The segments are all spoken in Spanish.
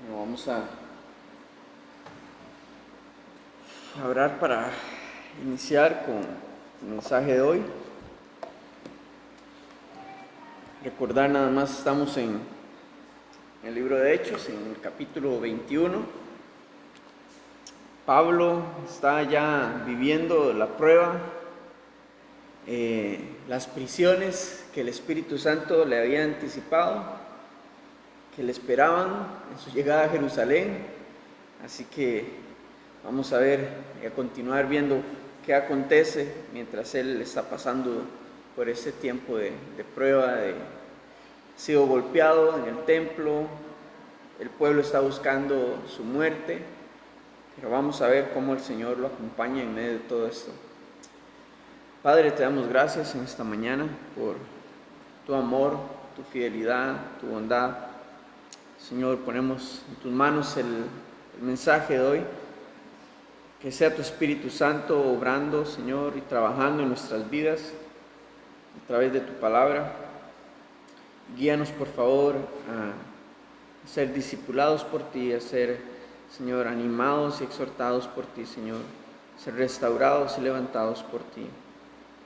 Bueno, vamos a orar para iniciar con el mensaje de hoy. Recordar nada más, estamos en el libro de Hechos, en el capítulo 21. Pablo está ya viviendo la prueba, las prisiones que el Espíritu Santo le había anticipado, que le esperaban en su llegada a Jerusalén. Así que vamos a ver y a continuar viendo qué acontece mientras él está pasando por ese tiempo de prueba, ha sido golpeado en el templo, el pueblo está buscando su muerte, pero vamos a ver cómo el Señor lo acompaña en medio de todo esto. Padre, te damos gracias en esta mañana por tu amor, tu fidelidad, tu bondad. Señor, ponemos en tus manos el mensaje de hoy. Que sea tu Espíritu Santo obrando, Señor, y trabajando en nuestras vidas a través de tu palabra. Guíanos, por favor, a ser discipulados por ti, a ser, Señor, animados y exhortados por ti, Señor, ser restaurados y levantados por ti,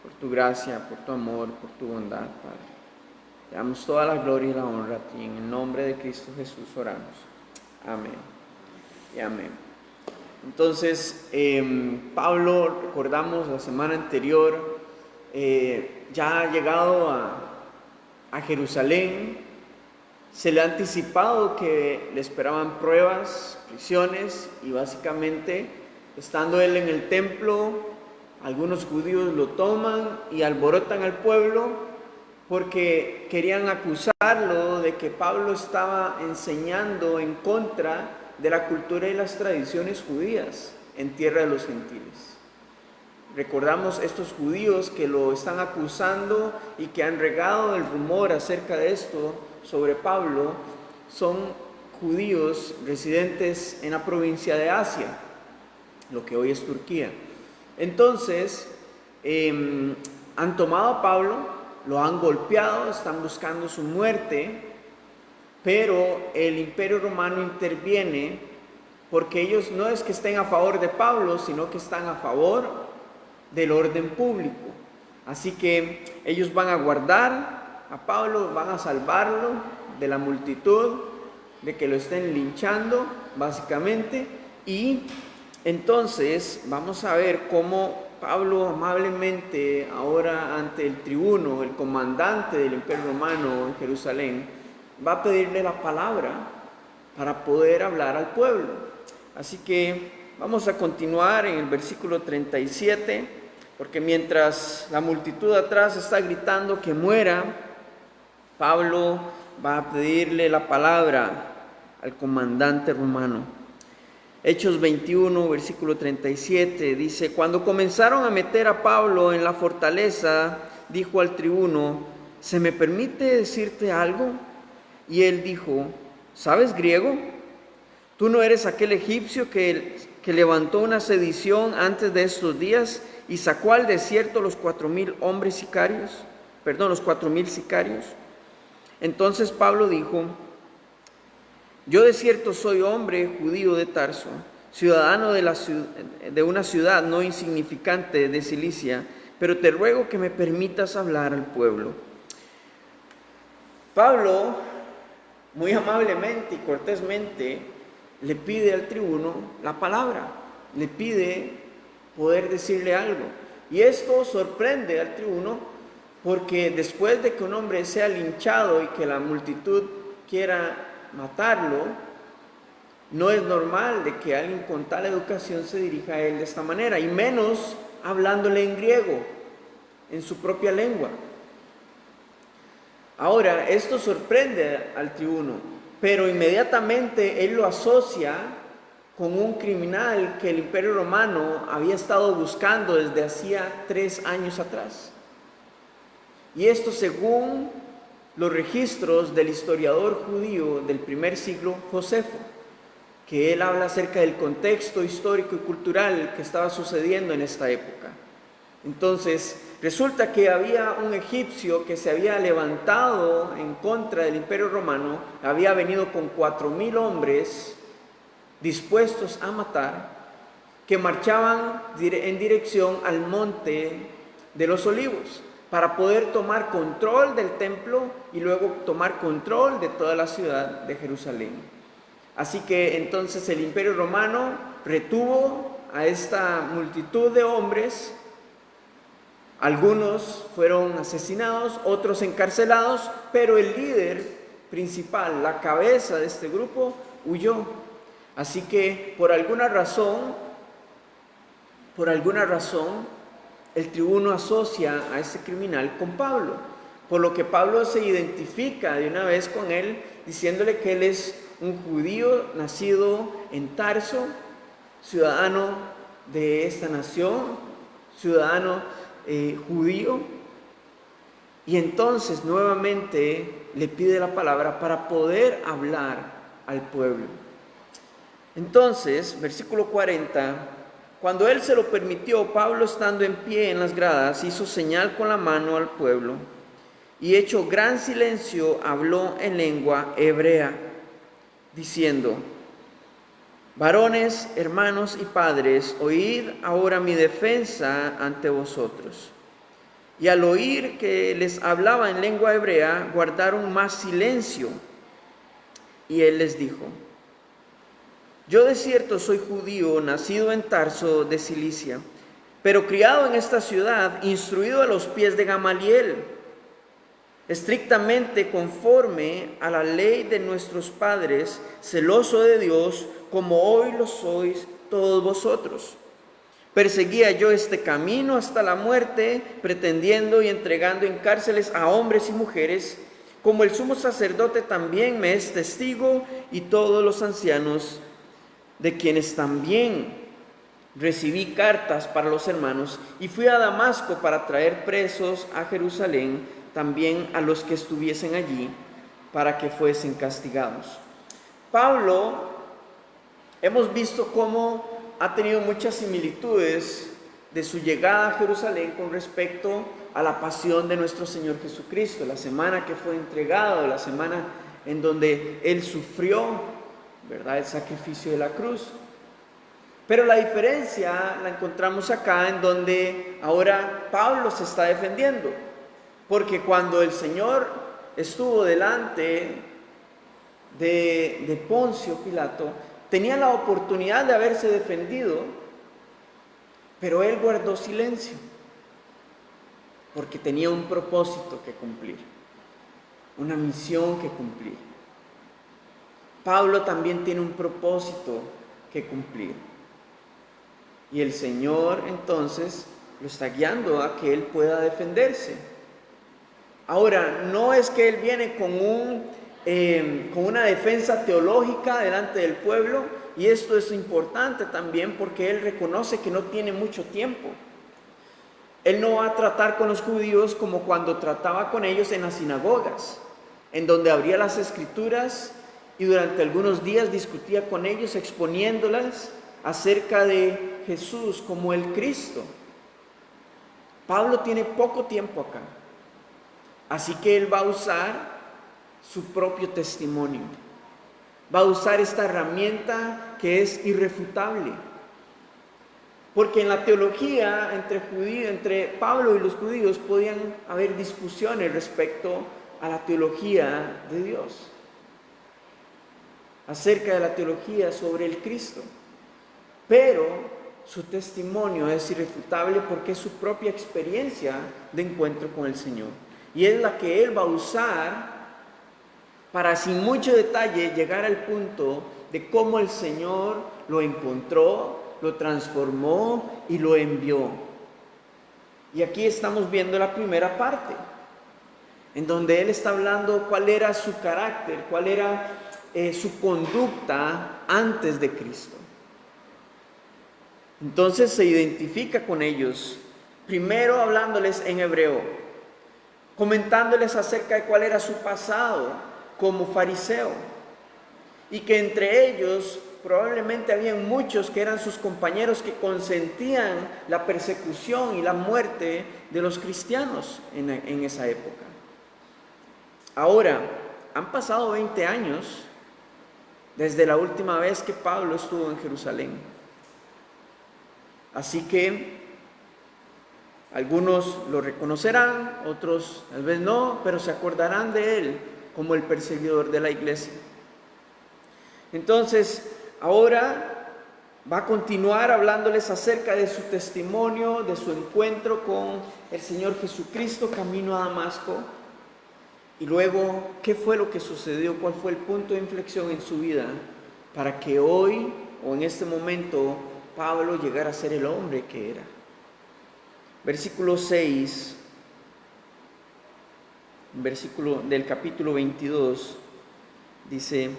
por tu gracia, por tu amor, por tu bondad, Padre. Te damos toda la gloria y la honra a ti. En el nombre de Cristo Jesús oramos. Amén y amén. Entonces, Pablo, recordamos la semana anterior, ya ha llegado a Jerusalén. Se le ha anticipado que le esperaban pruebas, prisiones, y básicamente, estando él en el templo, algunos judíos lo toman y alborotan al pueblo porque querían acusarlo de que Pablo estaba enseñando en contra de la cultura y las tradiciones judías en tierra de los gentiles. Recordamos estos judíos que lo están acusando y que han regado el rumor acerca de esto sobre Pablo, son judíos residentes en la provincia de Asia, lo que hoy es Turquía. Entonces, han tomado a Pablo, lo han golpeado, están buscando su muerte, pero el Imperio Romano interviene porque ellos no es que estén a favor de Pablo, sino que están a favor del orden público. Así que ellos van a guardar a Pablo, van a salvarlo de la multitud, de que lo estén linchando, básicamente. Y entonces vamos a ver cómo Pablo amablemente, ahora ante el tribuno, el comandante del Imperio Romano en Jerusalén, va a pedirle la palabra para poder hablar al pueblo. Así que vamos a continuar en el versículo 37, porque mientras la multitud atrás está gritando que muera, Pablo va a pedirle la palabra al comandante romano. Hechos 21, versículo 37, dice: cuando comenzaron a meter a Pablo en la fortaleza, dijo al tribuno: ¿se me permite decirte algo? Y él dijo: ¿sabes griego? ¿Tú no eres aquel egipcio que levantó una sedición antes de estos días y sacó al desierto los 4,000 hombres sicarios? Los 4,000 sicarios. Entonces Pablo dijo: yo de cierto soy hombre judío de Tarso, ciudadano de una ciudad no insignificante de Cilicia, pero te ruego que me permitas hablar al pueblo. Pablo, muy amablemente y cortésmente, le pide al tribuno la palabra, le pide poder decirle algo. Y esto sorprende al tribuno porque después de que un hombre sea linchado y que la multitud quiera matarlo, no es normal de que alguien con tal educación se dirija a él de esta manera, y menos hablándole en griego, en su propia lengua. Ahora, esto sorprende al tribuno, pero inmediatamente él lo asocia con un criminal que el Imperio Romano había estado buscando desde hacía 3 años atrás. Y esto según los registros del historiador judío del primer siglo, Josefo, que él habla acerca del contexto histórico y cultural que estaba sucediendo en esta época. Entonces, Resulta que había un egipcio que se había levantado en contra del Imperio Romano, había venido con 4,000 hombres dispuestos a matar, que marchaban en dirección al monte de los Olivos para poder tomar control del templo y luego tomar control de toda la ciudad de Jerusalén. Así que entonces el Imperio Romano retuvo a esta multitud de hombres. Algunos fueron asesinados, otros encarcelados, pero el líder principal, la cabeza de este grupo, huyó. Así que por alguna razón, el tribuno asocia a este criminal con Pablo, por lo que Pablo se identifica de una vez con él, diciéndole que él es un judío nacido en Tarso, ciudadano de esta nación, ciudadano judío. Y entonces nuevamente le pide la palabra para poder hablar al pueblo. Entonces, versículo 40, cuando él se lo permitió, Pablo, estando en pie en las gradas, hizo señal con la mano al pueblo y, hecho gran silencio, habló en lengua hebrea, diciendo: varones, hermanos y padres, oíd ahora mi defensa ante vosotros. Y al oír que les hablaba en lengua hebrea, guardaron más silencio. Y él les dijo: yo de cierto soy judío, nacido en Tarso de Cilicia, pero criado en esta ciudad, instruido a los pies de Gamaliel, estrictamente conforme a la ley de nuestros padres, celoso de Dios, como hoy lo sois todos vosotros. Perseguía yo este camino hasta la muerte, pretendiendo y entregando en cárceles a hombres y mujeres, como el sumo sacerdote también me es testigo, y todos los ancianos, de quienes también recibí cartas para los hermanos, y fui a Damasco para traer presos a Jerusalén, también a los que estuviesen allí, para que fuesen castigados. Pablo, hemos visto cómo ha tenido muchas similitudes de su llegada a Jerusalén con respecto a la pasión de nuestro Señor Jesucristo, la semana que fue entregado, la semana en donde Él sufrió, ¿verdad?, el sacrificio de la cruz. Pero la diferencia la encontramos acá, en donde ahora Pablo se está defendiendo, porque cuando el Señor estuvo delante de Poncio Pilato, tenía la oportunidad de haberse defendido, pero él guardó silencio, porque tenía un propósito que cumplir, una misión que cumplir. Pablo también tiene un propósito que cumplir. Y el Señor entonces lo está guiando a que él pueda defenderse. Ahora, no es que él viene con una defensa teológica delante del pueblo, y esto es importante también porque él reconoce que no tiene mucho tiempo. Él no va a tratar con los judíos como cuando trataba con ellos en las sinagogas, en donde abría las escrituras y durante algunos días discutía con ellos, exponiéndolas acerca de Jesús como el Cristo. Pablo tiene poco tiempo acá, así que él va a usar su propio testimonio. Va a usar esta herramienta que es irrefutable. Porque en la teología entre Pablo y los judíos podían haber discusiones respecto a la teología de Dios, acerca de la teología sobre el Cristo. Pero su testimonio es irrefutable porque es su propia experiencia de encuentro con el Señor. Y es la que él va a usar para, sin mucho detalle, llegar al punto de cómo el Señor lo encontró, lo transformó y lo envió. Y aquí estamos viendo la primera parte, en donde él está hablando cuál era su carácter, cuál era su conducta antes de Cristo. Entonces se identifica con ellos, primero hablándoles en hebreo, comentándoles acerca de cuál era su pasado como fariseo, y que entre ellos probablemente habían muchos que eran sus compañeros que consentían la persecución y la muerte de los cristianos en esa época. Ahora, han pasado 20 años desde la última vez que Pablo estuvo en Jerusalén. Así que algunos lo reconocerán, otros tal vez no, pero se acordarán de él como el perseguidor de la iglesia. Entonces, ahora va a continuar hablándoles acerca de su testimonio, de su encuentro con el Señor Jesucristo camino a Damasco. Y luego, ¿qué fue lo que sucedió? ¿Cuál fue el punto de inflexión en su vida para que hoy o en este momento Pablo llegara a ser el hombre que era? Versículo 6, versículo del capítulo 22, dice: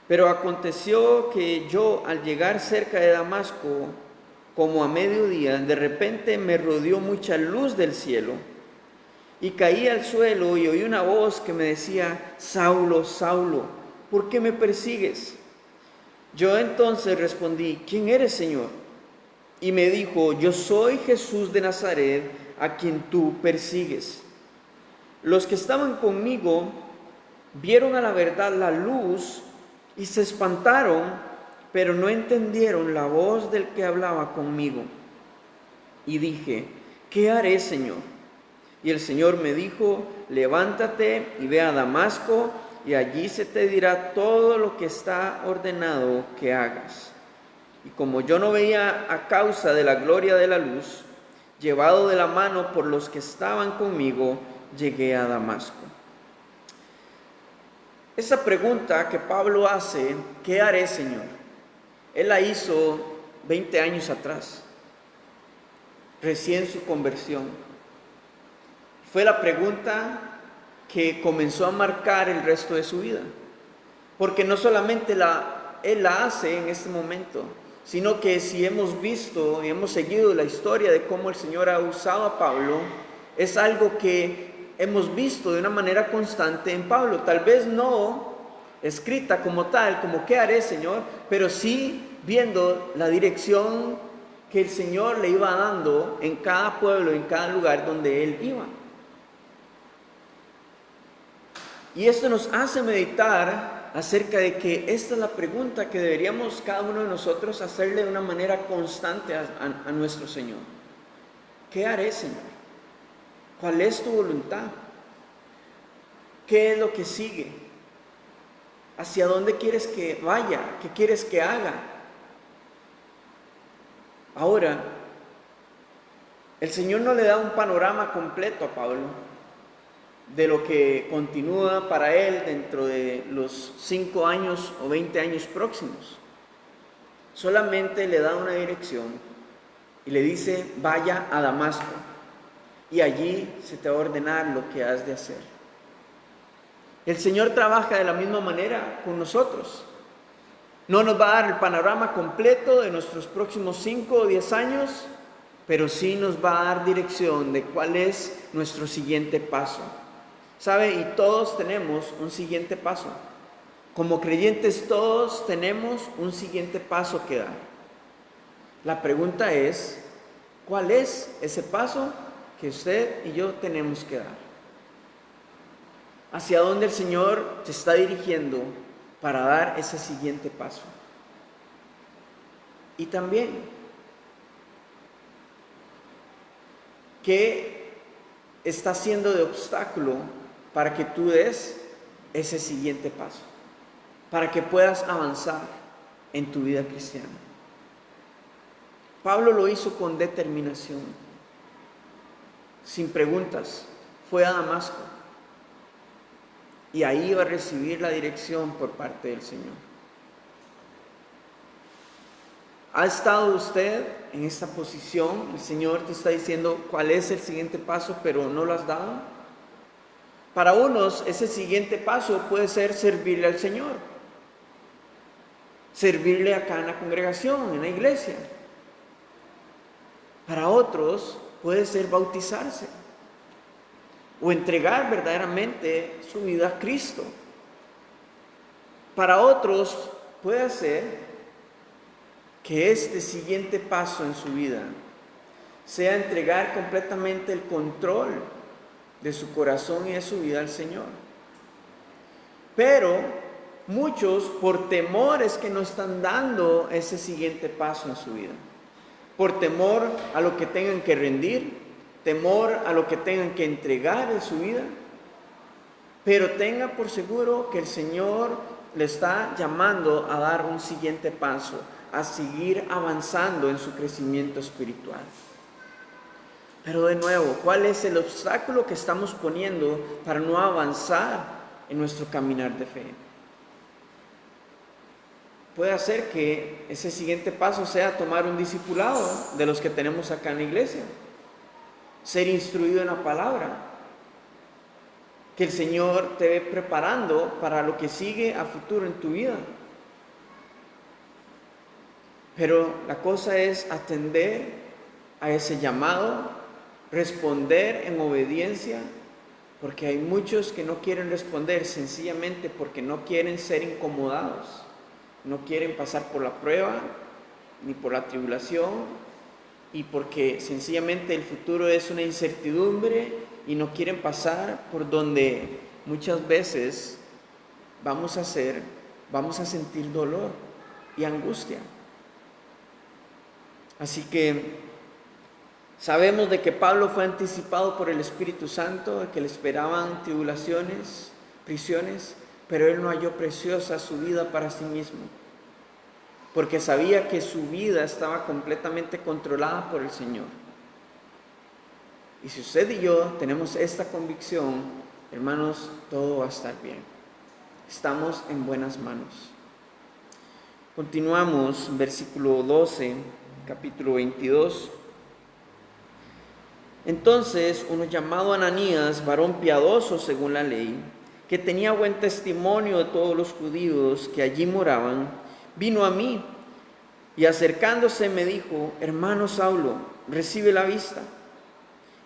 pero aconteció que yo, al llegar cerca de Damasco, como a mediodía, de repente me rodeó mucha luz del cielo, y caí al suelo y oí una voz que me decía: Saulo, Saulo, ¿por qué me persigues? Yo entonces respondí: ¿quién eres, Señor? Y me dijo: yo soy Jesús de Nazaret, a quien tú persigues. Los que estaban conmigo vieron a la verdad la luz y se espantaron, pero no entendieron la voz del que hablaba conmigo. Y dije: ¿qué haré, Señor? Y el Señor me dijo: levántate y ve a Damasco, y allí se te dirá todo lo que está ordenado que hagas. Y como yo no veía a causa de la gloria de la luz, llevado de la mano por los que estaban conmigo, llegué a Damasco. Esa pregunta que Pablo hace, ¿qué haré, Señor?, él la hizo 20 años atrás, recién su conversión. Fue la pregunta que comenzó a marcar el resto de su vida, porque no solamente él la hace en este momento, sino que si hemos visto y hemos seguido la historia de cómo el Señor ha usado a Pablo, es algo que hemos visto de una manera constante en Pablo, tal vez no escrita como tal, como ¿qué haré, Señor?, pero sí viendo la dirección que el Señor le iba dando en cada pueblo, en cada lugar donde él iba. Y esto nos hace meditar acerca de que esta es la pregunta que deberíamos cada uno de nosotros hacerle de una manera constante a nuestro Señor. ¿Qué haré, Señor? ¿Cuál es tu voluntad? ¿Qué es lo que sigue? ¿Hacia dónde quieres que vaya? ¿Qué quieres que haga? Ahora, el Señor no le da un panorama completo a Pablo de lo que continúa para él dentro de los 5 años o 20 años próximos. Solamente le da una dirección y le dice: vaya a Damasco y allí se te va a ordenar lo que has de hacer. El Señor trabaja de la misma manera con nosotros. No nos va a dar el panorama completo de nuestros próximos 5 o 10 años, pero sí nos va a dar dirección de cuál es nuestro siguiente paso. ¿Sabe? Y todos tenemos un siguiente paso. Como creyentes todos tenemos un siguiente paso que dar. La pregunta es: ¿cuál es ese paso que usted y yo tenemos que dar? ¿Hacia dónde el Señor te está dirigiendo para dar ese siguiente paso? Y también, ¿qué está haciendo de obstáculo para que tú des ese siguiente paso? Para que puedas avanzar en tu vida cristiana. Pablo lo hizo con determinación, sin preguntas. Fue a Damasco y ahí iba a recibir la dirección por parte del Señor. ¿Ha estado usted en esta posición? El Señor te está diciendo cuál es el siguiente paso, pero no lo has dado. Para unos, ese siguiente paso puede ser servirle al Señor, servirle acá en la congregación, en la iglesia. Para otros puede ser bautizarse o entregar verdaderamente su vida a Cristo. Para otros puede ser que este siguiente paso en su vida sea entregar completamente el control de su corazón y de su vida al Señor. Pero muchos, por temores que no están dando ese siguiente paso en su vida, por temor a lo que tengan que rendir, temor a lo que tengan que entregar en su vida, pero tenga por seguro que el Señor le está llamando a dar un siguiente paso, a seguir avanzando en su crecimiento espiritual. Pero de nuevo, ¿cuál es el obstáculo que estamos poniendo para no avanzar en nuestro caminar de fe? Puede ser que ese siguiente paso sea tomar un discipulado de los que tenemos acá en la iglesia, ser instruido en la palabra, que el Señor te ve preparando para lo que sigue a futuro en tu vida. Pero la cosa es atender a ese llamado, responder en obediencia, porque hay muchos que no quieren responder sencillamente porque no quieren ser incomodados, no quieren pasar por la prueba ni por la tribulación, y porque sencillamente el futuro es una incertidumbre y no quieren pasar por donde muchas veces vamos a sentir dolor y angustia. Así que sabemos de que Pablo fue anticipado por el Espíritu Santo, de que le esperaban tribulaciones, prisiones, pero él no halló preciosa su vida para sí mismo, porque sabía que su vida estaba completamente controlada por el Señor. Y si usted y yo tenemos esta convicción, hermanos, todo va a estar bien. Estamos en buenas manos. Continuamos, versículo 12, capítulo 22. Entonces, uno llamado Ananías, varón piadoso según la ley, que tenía buen testimonio de todos los judíos que allí moraban, vino a mí y acercándose me dijo: hermano Saulo, recibe la vista.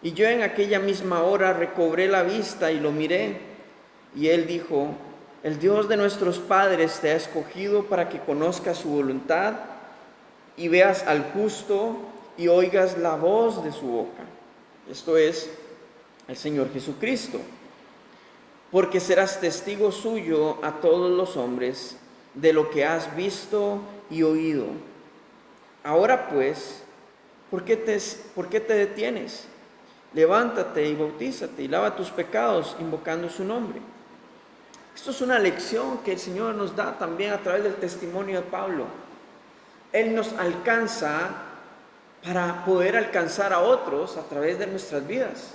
Y yo en aquella misma hora recobré la vista y lo miré. Y él dijo: el Dios de nuestros padres te ha escogido para que conozcas su voluntad y veas al justo y oigas la voz de su boca. Esto es el Señor Jesucristo. Porque serás testigo suyo a todos los hombres de lo que has visto y oído. Ahora pues, ¿por qué te detienes? Levántate y bautízate y lava tus pecados invocando su nombre. Esto es una lección que el Señor nos da también a través del testimonio de Pablo. Él nos alcanza para poder alcanzar a otros a través de nuestras vidas.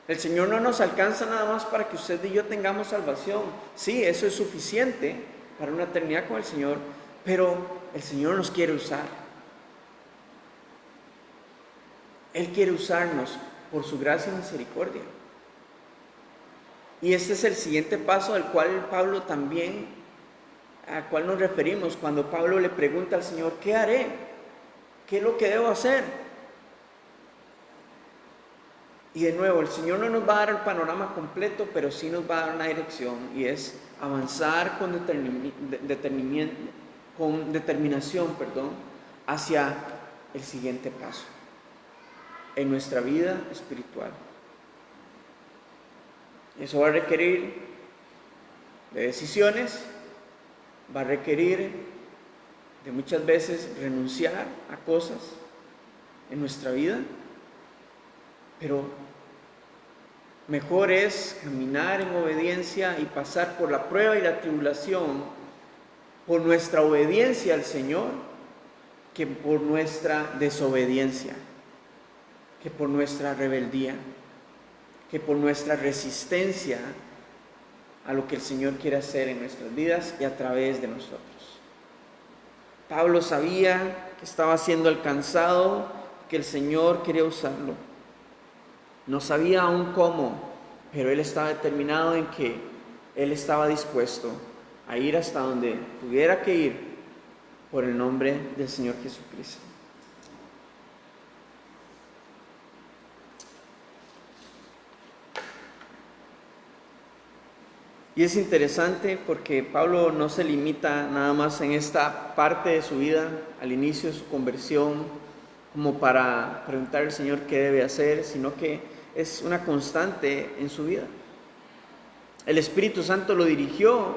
El Señor no nos alcanza nada más para que usted y yo tengamos salvación. Sí, eso es suficiente para una eternidad con el Señor, pero el Señor nos quiere usar. Él quiere usarnos por su gracia y misericordia. Y este es el siguiente paso al cual Pablo también, al cual nos referimos cuando Pablo le pregunta al Señor: ¿qué haré? ¿Qué es lo que debo hacer? Y de nuevo, el Señor no nos va a dar el panorama completo, pero sí nos va a dar una dirección, y es avanzar con determinación, hacia el siguiente paso en nuestra vida espiritual. Eso va a requerir de decisiones, va a requerir de muchas veces renunciar a cosas en nuestra vida, pero mejor es caminar en obediencia y pasar por la prueba y la tribulación por nuestra obediencia al Señor que por nuestra desobediencia, que por nuestra rebeldía, que por nuestra resistencia a lo que el Señor quiere hacer en nuestras vidas y a través de nosotros. Pablo sabía que estaba siendo alcanzado, que el Señor quería usarlo. No sabía aún cómo, pero él estaba determinado en que él estaba dispuesto a ir hasta donde tuviera que ir por el nombre del Señor Jesucristo. Y es interesante porque Pablo no se limita nada más en esta parte de su vida, al inicio de su conversión, como para preguntar al Señor qué debe hacer, sino que es una constante en su vida. El Espíritu Santo lo dirigió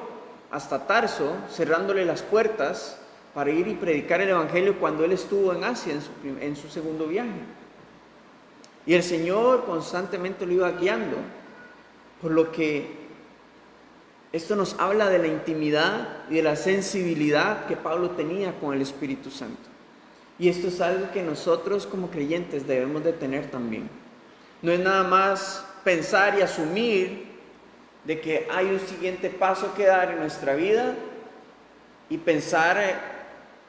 hasta Tarso, cerrándole las puertas para ir y predicar el Evangelio cuando él estuvo en Asia en su segundo viaje. Y el Señor constantemente lo iba guiando, por lo que esto nos habla de la intimidad y de la sensibilidad que Pablo tenía con el Espíritu Santo. Y esto es algo que nosotros como creyentes debemos de tener también. No es nada más pensar y asumir de que hay un siguiente paso que dar en nuestra vida y pensar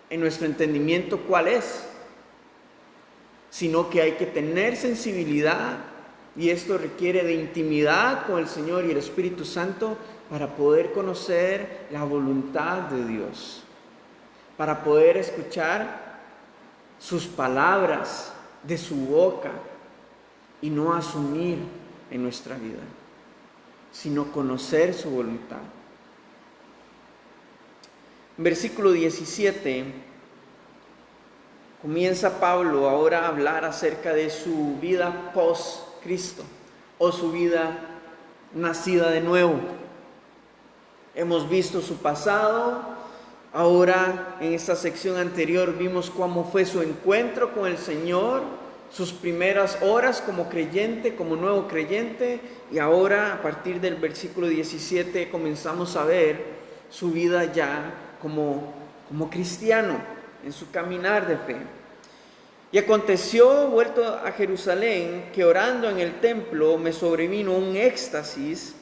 en nuestro entendimiento cuál es, sino que hay que tener sensibilidad, y esto requiere de intimidad con el Señor y el Espíritu Santo para poder conocer la voluntad de Dios, para poder escuchar sus palabras de su boca y no asumir en nuestra vida, sino conocer su voluntad. En versículo 17 comienza Pablo ahora a hablar acerca de su vida post-Cristo o su vida nacida de nuevo. Hemos visto su pasado, ahora en esta sección anterior vimos cómo fue su encuentro con el Señor, sus primeras horas como creyente, como nuevo creyente, y ahora a partir del versículo 17 comenzamos a ver su vida ya como cristiano en su caminar de fe. Y aconteció, vuelto a Jerusalén, que orando en el templo me sobrevino un éxtasis,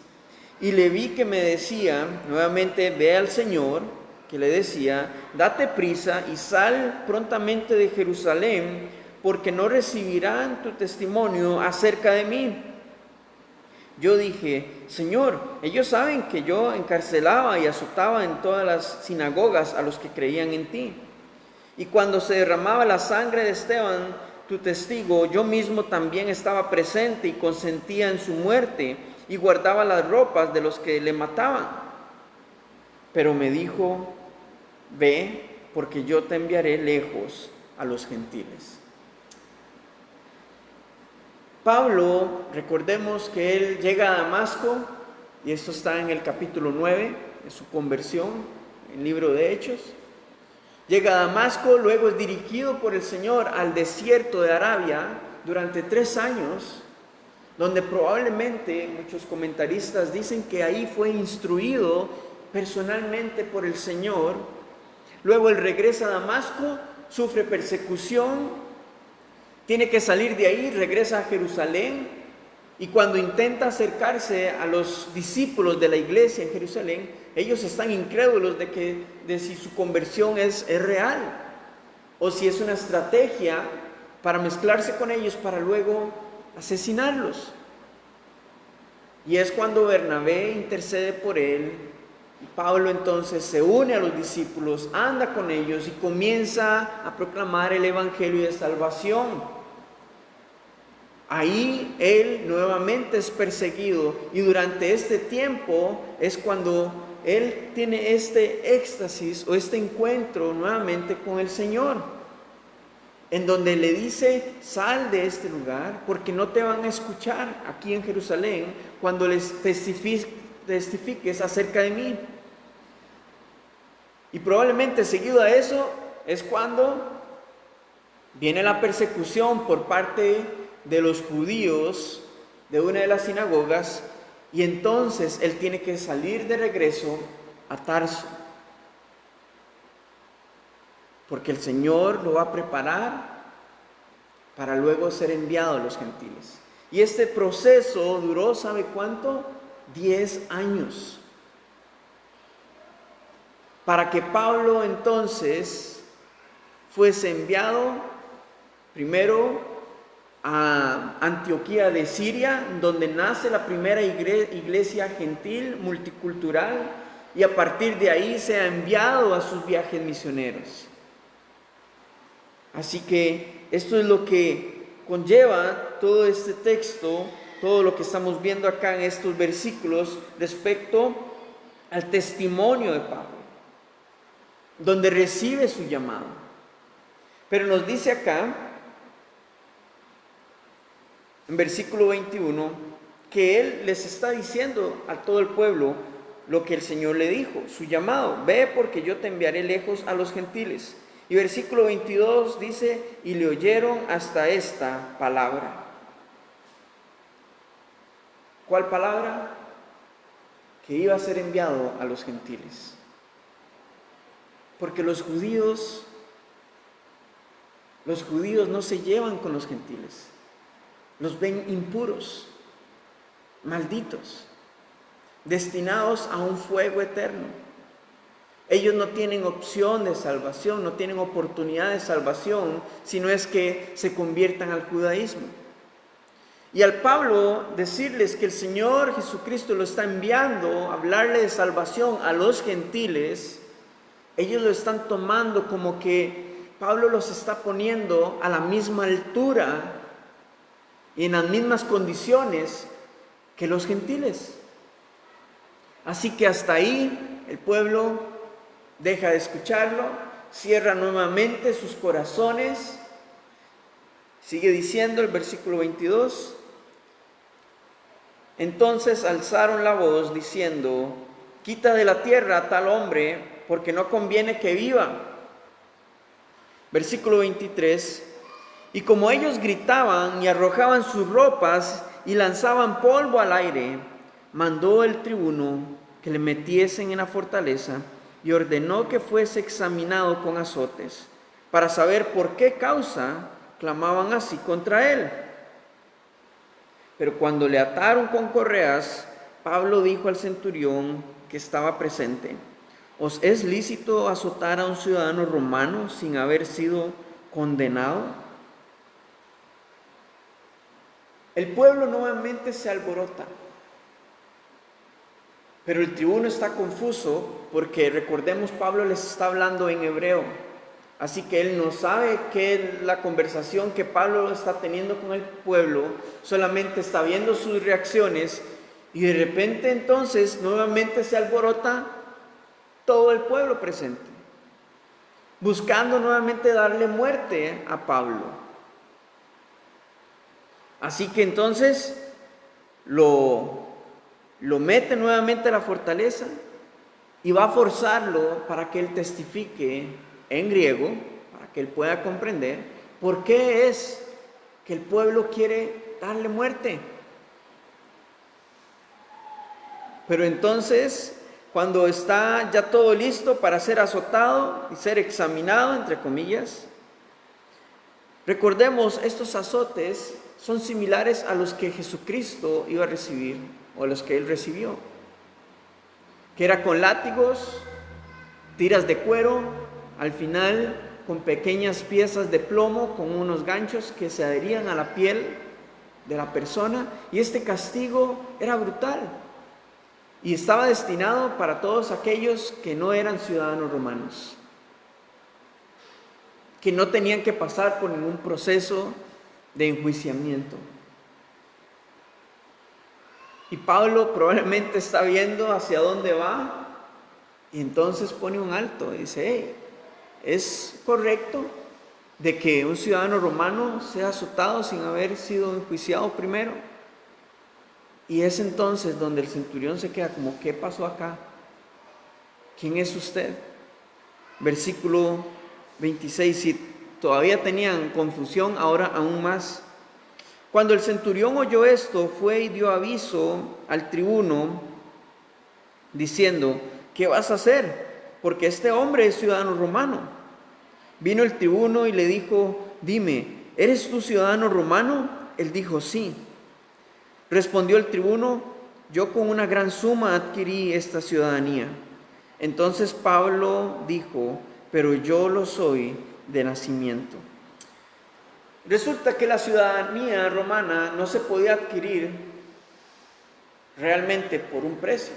y le vi que me decía, nuevamente ve al Señor, que le decía, date prisa y sal prontamente de Jerusalén, porque no recibirán tu testimonio acerca de mí. Yo dije, Señor, ellos saben que yo encarcelaba y azotaba en todas las sinagogas a los que creían en ti. Y cuando se derramaba la sangre de Esteban, tu testigo, yo mismo también estaba presente y consentía en su muerte y guardaba las ropas de los que le mataban. Pero me dijo, ve, porque yo te enviaré lejos a los gentiles. Pablo, recordemos que él llega a Damasco, y esto está en el capítulo 9 de su conversión, en el libro de Hechos. Llega a Damasco, luego es dirigido por el Señor al desierto de Arabia durante 3 años, donde probablemente muchos comentaristas dicen que ahí fue instruido personalmente por el Señor. Luego él regresa a Damasco, sufre persecución, tiene que salir de ahí, regresa a Jerusalén, y cuando intenta acercarse a los discípulos de la iglesia en Jerusalén, ellos están incrédulos de si su conversión es real, o si es una estrategia para mezclarse con ellos para luego asesinarlos. Y es cuando Bernabé intercede por él, y Pablo entonces se une a los discípulos, anda con ellos y comienza a proclamar el evangelio de salvación. Ahí él nuevamente es perseguido, y durante este tiempo es cuando él tiene este éxtasis o este encuentro nuevamente con el Señor, en donde le dice, sal de este lugar porque no te van a escuchar aquí en Jerusalén cuando les testifiques acerca de mí. Y probablemente seguido a eso es cuando viene la persecución por parte de los judíos de una de las sinagogas, y entonces él tiene que salir de regreso a Tarso, porque el Señor lo va a preparar para luego ser enviado a los gentiles. Y este proceso duró, ¿sabe cuánto? 10 años. Para que Pablo entonces fuese enviado primero a Antioquía de Siria, donde nace la primera iglesia gentil multicultural, y a partir de ahí se ha enviado a sus viajes misioneros. Así que esto es lo que conlleva todo este texto, todo lo que estamos viendo acá en estos versículos respecto al testimonio de Pablo, donde recibe su llamado. Pero nos dice acá, en versículo 21, que él les está diciendo a todo el pueblo lo que el Señor le dijo, su llamado: ve, porque yo te enviaré lejos a los gentiles. Y versículo 22 dice: y le oyeron hasta esta palabra. ¿Cuál palabra? Que iba a ser enviado a los gentiles. Porque los judíos no se llevan con los gentiles. Los ven impuros, malditos, destinados a un fuego eterno. Ellos no tienen opción de salvación, no tienen oportunidad de salvación, sino es que se conviertan al judaísmo. Y al Pablo decirles que el Señor Jesucristo lo está enviando a hablarle de salvación a los gentiles, ellos lo están tomando como que Pablo los está poniendo a la misma altura y en las mismas condiciones que los gentiles. Así que hasta ahí el pueblo deja de escucharlo, cierra nuevamente sus corazones. Sigue diciendo el versículo 22. Entonces alzaron la voz diciendo: quita de la tierra a tal hombre, porque no conviene que viva. Versículo 23. Y como ellos gritaban y arrojaban sus ropas y lanzaban polvo al aire, mandó el tribuno que le metiesen en la fortaleza y ordenó que fuese examinado con azotes, para saber por qué causa clamaban así contra él. Pero cuando le ataron con correas, Pablo dijo al centurión que estaba presente: ¿os es lícito azotar a un ciudadano romano sin haber sido condenado? El pueblo nuevamente se alborota, pero el tribuno está confuso porque, recordemos, Pablo les está hablando en hebreo, así que él no sabe qué es la conversación que Pablo está teniendo con el pueblo, solamente está viendo sus reacciones y de repente entonces nuevamente se alborota todo el pueblo presente, buscando nuevamente darle muerte a Pablo. Así que entonces lo mete nuevamente a la fortaleza y va a forzarlo para que él testifique en griego, para que él pueda comprender por qué es que el pueblo quiere darle muerte. Pero entonces, cuando está ya todo listo para ser azotado y ser examinado, entre comillas, recordemos, estos azotes son similares a los que Jesucristo iba a recibir, o a los que él recibió, que era con látigos, tiras de cuero, al final con pequeñas piezas de plomo, con unos ganchos que se adherían a la piel de la persona, y este castigo era brutal, y estaba destinado para todos aquellos que no eran ciudadanos romanos, que no tenían que pasar por ningún proceso de enjuiciamiento. Y Pablo probablemente está viendo hacia dónde va y entonces pone un alto y dice: hey, ¿es correcto de que un ciudadano romano sea azotado sin haber sido enjuiciado primero? Y es entonces donde el centurión se queda como: ¿qué pasó acá? ¿Quién es usted? Versículo 26, si todavía tenían confusión, ahora aún más. Cuando el centurión oyó esto, fue y dio aviso al tribuno, diciendo: ¿qué vas a hacer? Porque este hombre es ciudadano romano. Vino el tribuno y le dijo: dime, ¿eres tú ciudadano romano? Él dijo: sí. Respondió el tribuno: yo con una gran suma adquirí esta ciudadanía. Entonces Pablo dijo: pero yo lo soy de nacimiento. Resulta que la ciudadanía romana no se podía adquirir realmente por un precio.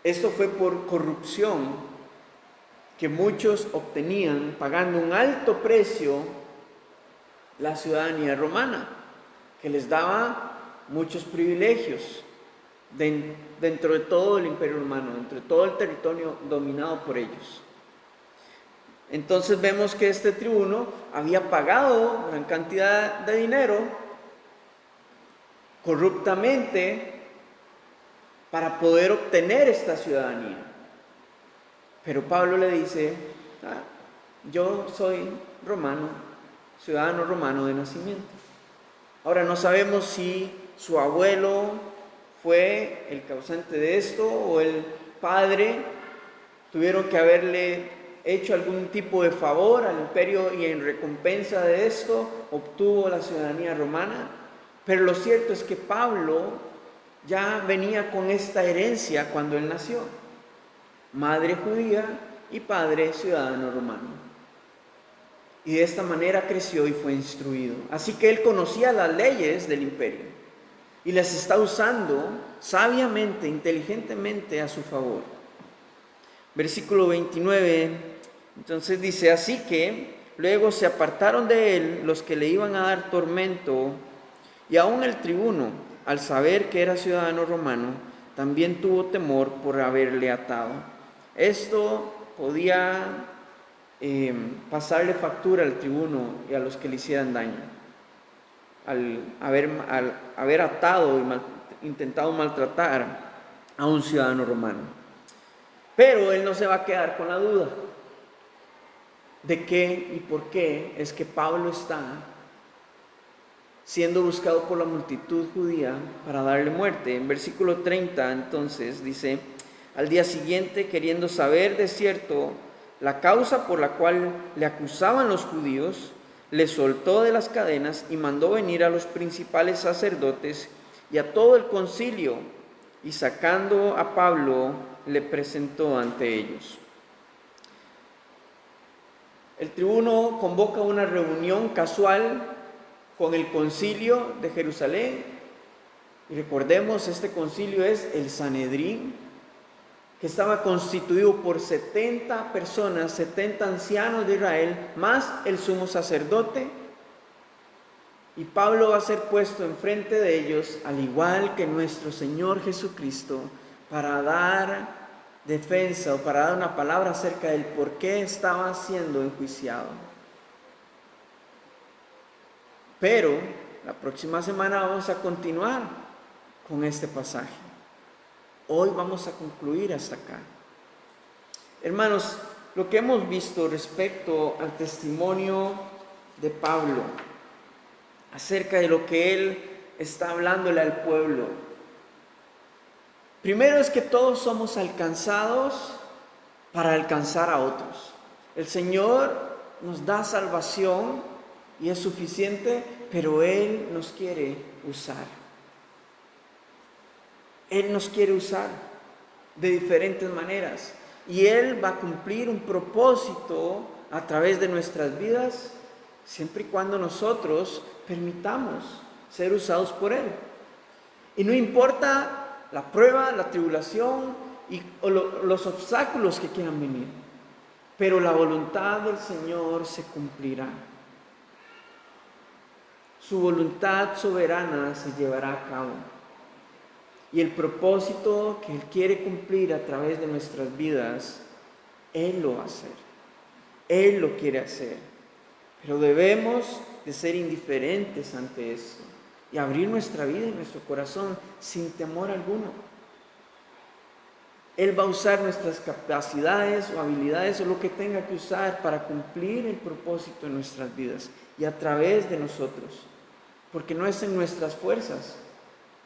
Esto fue por corrupción que muchos obtenían pagando un alto precio la ciudadanía romana, que les daba muchos privilegios, dentro de todo el imperio romano, dentro de todo el territorio dominado por ellos. Entonces vemos que este tribuno había pagado gran cantidad de dinero corruptamente para poder obtener esta ciudadanía. Pero Pablo le dice, yo soy romano, ciudadano romano de nacimiento. Ahora no sabemos si su abuelo fue el causante de esto o el padre tuvieron que haberle hecho algún tipo de favor al imperio y en recompensa de esto obtuvo la ciudadanía romana. Pero lo cierto es que Pablo ya venía con esta herencia cuando él nació. Madre judía y padre ciudadano romano. Y de esta manera creció y fue instruido. Así que él conocía las leyes del imperio y las está usando sabiamente, inteligentemente a su favor. Versículo 29, entonces dice, así que luego se apartaron de él los que le iban a dar tormento, y aún el tribuno, al saber que era ciudadano romano, también tuvo temor por haberle atado. Esto podía pasarle factura al tribuno y a los que le hicieran daño, al haber atado y intentado maltratar a un ciudadano romano. Pero él no se va a quedar con la duda de qué y por qué es que Pablo está siendo buscado por la multitud judía para darle muerte. En versículo 30 entonces dice, al día siguiente, queriendo saber de cierto la causa por la cual le acusaban los judíos, le soltó de las cadenas y mandó venir a los principales sacerdotes y a todo el concilio, y sacando a Pablo le presentó ante ellos. El tribuno convoca una reunión casual con el concilio de Jerusalén, y recordemos, este concilio es el Sanedrín, que estaba constituido por 70 personas, 70 ancianos de Israel, más el sumo sacerdote, y Pablo va a ser puesto enfrente de ellos, al igual que nuestro Señor Jesucristo, para dar defensa o para dar una palabra acerca del por qué estaba siendo enjuiciado. Pero la próxima semana vamos a continuar con este pasaje. Hoy vamos a concluir hasta acá. Hermanos, lo que hemos visto respecto al testimonio de Pablo, acerca de lo que él está hablándole al pueblo. Primero es que todos somos alcanzados para alcanzar a otros. El Señor nos da salvación y es suficiente, pero Él nos quiere usar. Él nos quiere usar de diferentes maneras y Él va a cumplir un propósito a través de nuestras vidas, siempre y cuando nosotros permitamos ser usados por Él. Y no importa la prueba, la tribulación o los obstáculos que quieran venir, pero la voluntad del Señor se cumplirá. Su voluntad soberana se llevará a cabo. Y el propósito que Él quiere cumplir a través de nuestras vidas, Él lo va a hacer. Él lo quiere hacer. Pero debemos de ser indiferentes ante esto y abrir nuestra vida y nuestro corazón sin temor alguno. Él va a usar nuestras capacidades o habilidades o lo que tenga que usar para cumplir el propósito en nuestras vidas y a través de nosotros. Porque no es en nuestras fuerzas,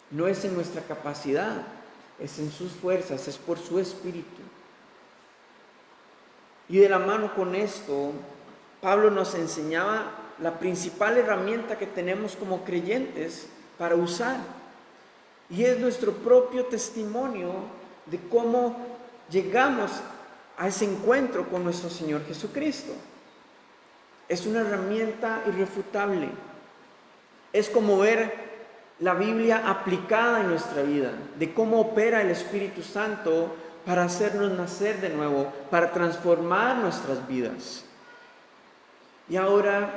no es en nuestra capacidad, es en sus fuerzas, es por su Espíritu. Y de la mano con esto, Pablo nos enseñaba la principal herramienta que tenemos como creyentes para usar. Y es nuestro propio testimonio de cómo llegamos a ese encuentro con nuestro Señor Jesucristo. Es una herramienta irrefutable. Es como ver la Biblia aplicada en nuestra vida, de cómo opera el Espíritu Santo para hacernos nacer de nuevo, para transformar nuestras vidas. Y ahora,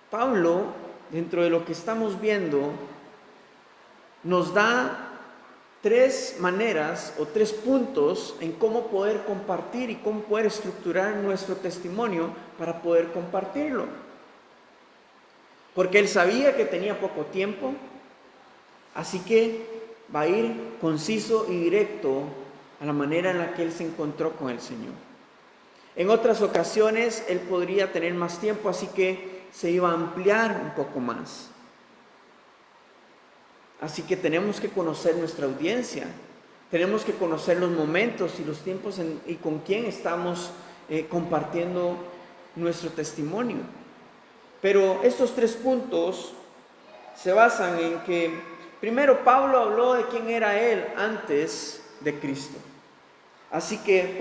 Pablo, dentro de lo que estamos viendo, nos da tres maneras o tres puntos en cómo poder compartir y cómo poder estructurar nuestro testimonio para poder compartirlo. Porque él sabía que tenía poco tiempo, así que va a ir conciso y directo a la manera en la que él se encontró con el Señor. En otras ocasiones él podría tener más tiempo, así que se iba a ampliar un poco más. Así que tenemos que conocer nuestra audiencia, tenemos que conocer los momentos y los tiempos y con quién estamos compartiendo nuestro testimonio. Pero estos tres puntos se basan en que, primero, Pablo habló de quién era él antes de Cristo. Así que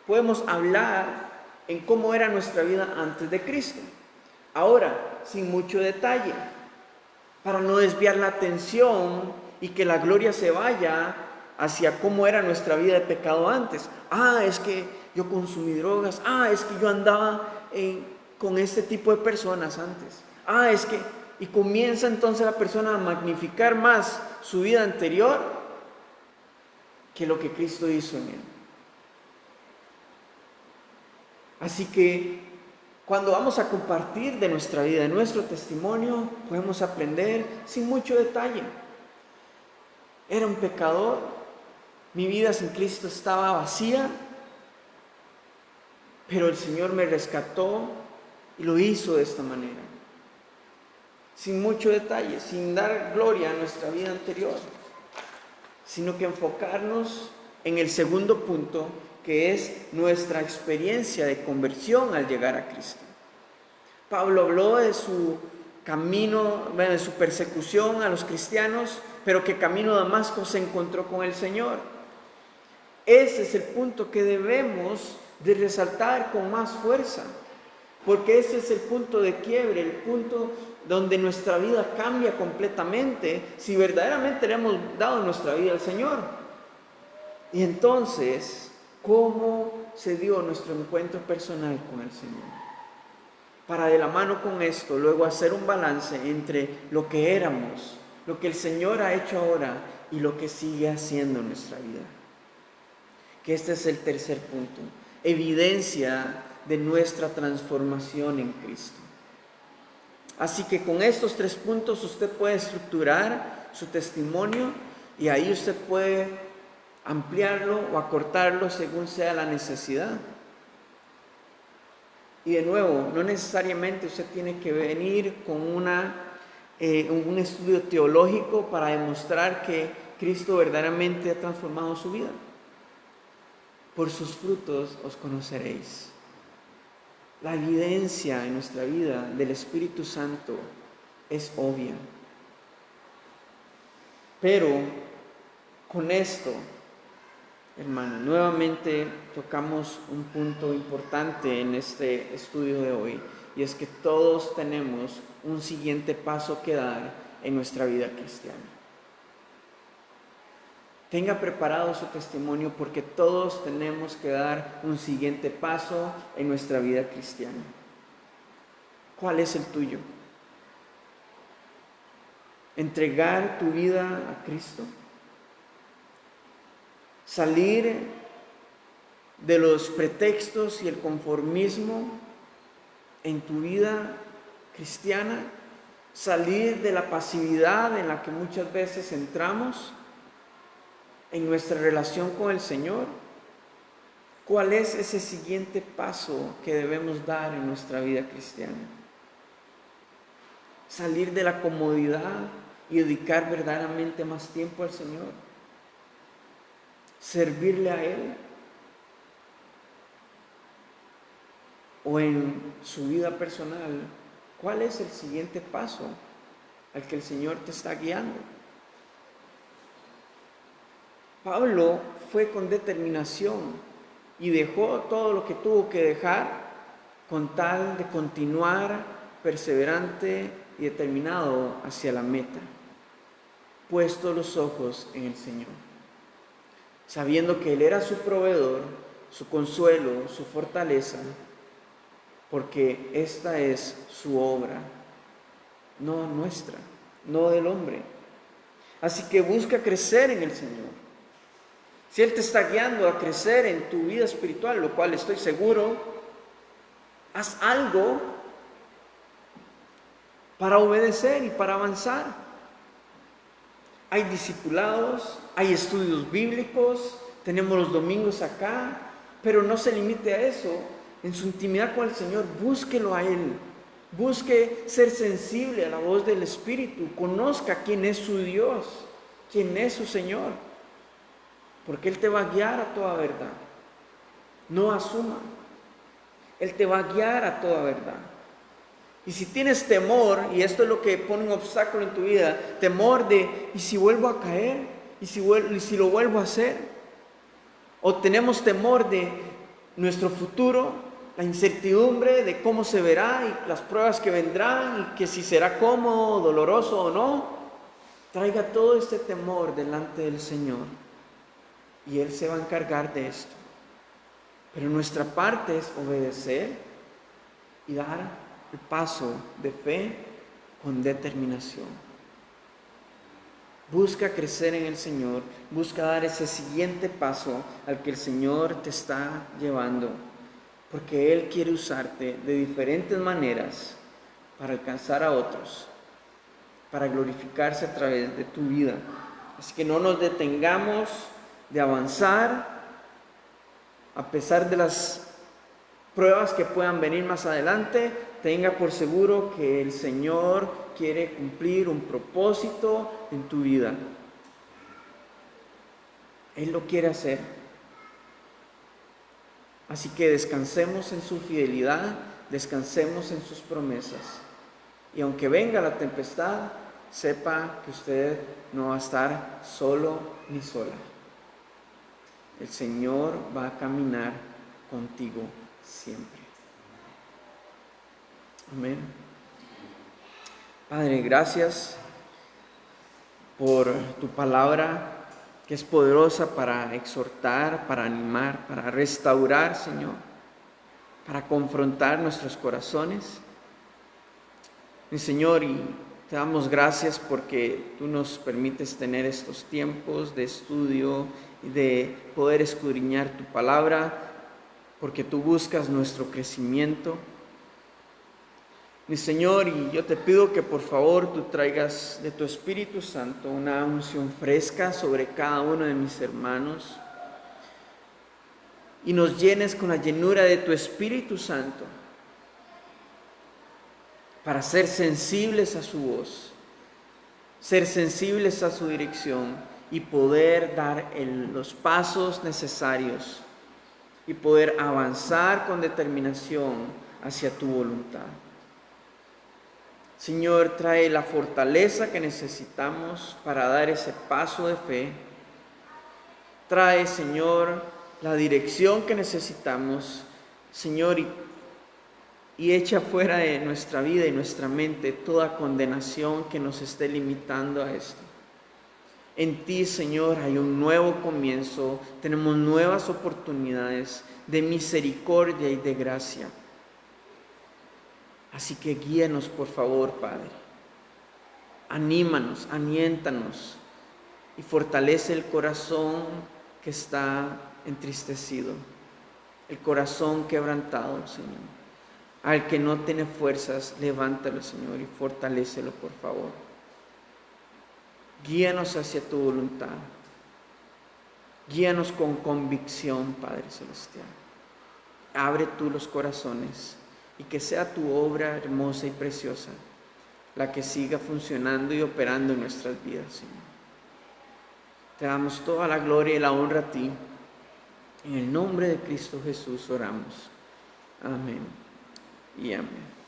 podemos hablar en cómo era nuestra vida antes de Cristo. Ahora, sin mucho detalle, para no desviar la atención y que la gloria se vaya hacia cómo era nuestra vida de pecado antes. Es que yo consumí drogas. Es que yo andaba con este tipo de personas antes. Y comienza entonces la persona a magnificar más su vida anterior que lo que Cristo hizo en él. Así que cuando vamos a compartir de nuestra vida, de nuestro testimonio, podemos aprender sin mucho detalle. Era un pecador, mi vida sin Cristo estaba vacía, pero el Señor me rescató y lo hizo de esta manera. Sin mucho detalle, sin dar gloria a nuestra vida anterior, sino que enfocarnos en el segundo punto, que es nuestra experiencia de conversión al llegar a Cristo. Pablo habló de su camino, de su persecución a los cristianos, pero que camino a Damasco se encontró con el Señor. Ese es el punto que debemos de resaltar con más fuerza, porque ese es el punto de quiebre, el punto donde nuestra vida cambia completamente si verdaderamente le hemos dado nuestra vida al Señor. Y entonces, ¿cómo se dio nuestro encuentro personal con el Señor? Para de la mano con esto, luego hacer un balance entre lo que éramos, lo que el Señor ha hecho ahora y lo que sigue haciendo en nuestra vida. Que este es el tercer punto, evidencia de nuestra transformación en Cristo. Así que con estos tres puntos usted puede estructurar su testimonio y ahí usted puede ampliarlo o acortarlo según sea la necesidad. Y de nuevo, no necesariamente usted tiene que venir con un estudio teológico para demostrar que Cristo verdaderamente ha transformado su vida. Por sus frutos os conoceréis. La evidencia en nuestra vida del Espíritu Santo es obvia. Pero con esto, hermano, nuevamente tocamos un punto importante en este estudio de hoy, y es que todos tenemos un siguiente paso que dar en nuestra vida cristiana. Tenga preparado su testimonio porque todos tenemos que dar un siguiente paso en nuestra vida cristiana. ¿Cuál es el tuyo? ¿Entregar tu vida a Cristo? ¿Salir de los pretextos y el conformismo en tu vida cristiana? ¿Salir de la pasividad en la que muchas veces entramos en nuestra relación con el Señor? ¿Cuál es ese siguiente paso que debemos dar en nuestra vida cristiana? Salir de la comodidad y dedicar verdaderamente más tiempo al Señor. Servirle a Él. O en su vida personal, ¿cuál es el siguiente paso al que el Señor te está guiando? Pablo fue con determinación y dejó todo lo que tuvo que dejar con tal de continuar perseverante y determinado hacia la meta, puesto los ojos en el Señor, sabiendo que Él era su proveedor, su consuelo, su fortaleza, porque esta es su obra, no nuestra, no del hombre. Así que busca crecer en el Señor. Si Él te está guiando a crecer en tu vida espiritual, lo cual estoy seguro, haz algo para obedecer y para avanzar. Hay discipulados, hay estudios bíblicos, tenemos los domingos acá, pero no se limite a eso. En su intimidad con el Señor, búsquelo a Él. Busque ser sensible a la voz del Espíritu. Conozca quién es su Dios, quién es su Señor. Porque Él te va a guiar a toda verdad. No asuma. Él te va a guiar a toda verdad. Y si tienes temor, y esto es lo que pone un obstáculo en tu vida, temor de, ¿y si vuelvo a caer? ¿Y si lo vuelvo a hacer? O tenemos temor de nuestro futuro, la incertidumbre de cómo se verá y las pruebas que vendrán y que si será cómodo, doloroso o no. Traiga todo este temor delante del Señor y Él se va a encargar de esto. Pero nuestra parte es obedecer y dar el paso de fe con determinación. Busca crecer en el Señor, busca dar ese siguiente paso al que el Señor te está llevando, porque Él quiere usarte de diferentes maneras para alcanzar a otros, para glorificarse a través de tu vida. Así que no nos detengamos de avanzar a pesar de las pruebas que puedan venir más adelante. Tenga por seguro que el Señor quiere cumplir un propósito en tu vida. Él lo quiere hacer. Así que descansemos en su fidelidad, descansemos en sus promesas. Y aunque venga la tempestad, sepa que usted no va a estar solo ni sola. El Señor va a caminar contigo siempre. Amén. Padre, gracias por tu palabra, que es poderosa para exhortar, para animar, para restaurar, Señor, para confrontar nuestros corazones. Mi Señor, y te damos gracias porque tú nos permites tener estos tiempos de estudio y de poder escudriñar tu palabra, porque tú buscas nuestro crecimiento. Mi Señor, y yo te pido que por favor tú traigas de tu Espíritu Santo una unción fresca sobre cada uno de mis hermanos y nos llenes con la llenura de tu Espíritu Santo para ser sensibles a su voz, ser sensibles a su dirección y poder dar los pasos necesarios y poder avanzar con determinación hacia tu voluntad. Señor, trae la fortaleza que necesitamos para dar ese paso de fe. Trae, Señor, la dirección que necesitamos, Señor, y echa fuera de nuestra vida y nuestra mente toda condenación que nos esté limitando a esto. En ti, Señor, hay un nuevo comienzo, tenemos nuevas oportunidades de misericordia y de gracia. Así que guíanos, por favor, Padre. Anímanos, aliéntanos y fortalece el corazón que está entristecido, el corazón quebrantado, Señor. Al que no tiene fuerzas, levántalo, Señor, y fortalécelo, por favor. Guíanos hacia tu voluntad. Guíanos con convicción, Padre Celestial. Abre tú los corazones y que sea tu obra hermosa y preciosa la que siga funcionando y operando en nuestras vidas, Señor. Te damos toda la gloria y la honra a ti. En el nombre de Cristo Jesús oramos. Amén y amén.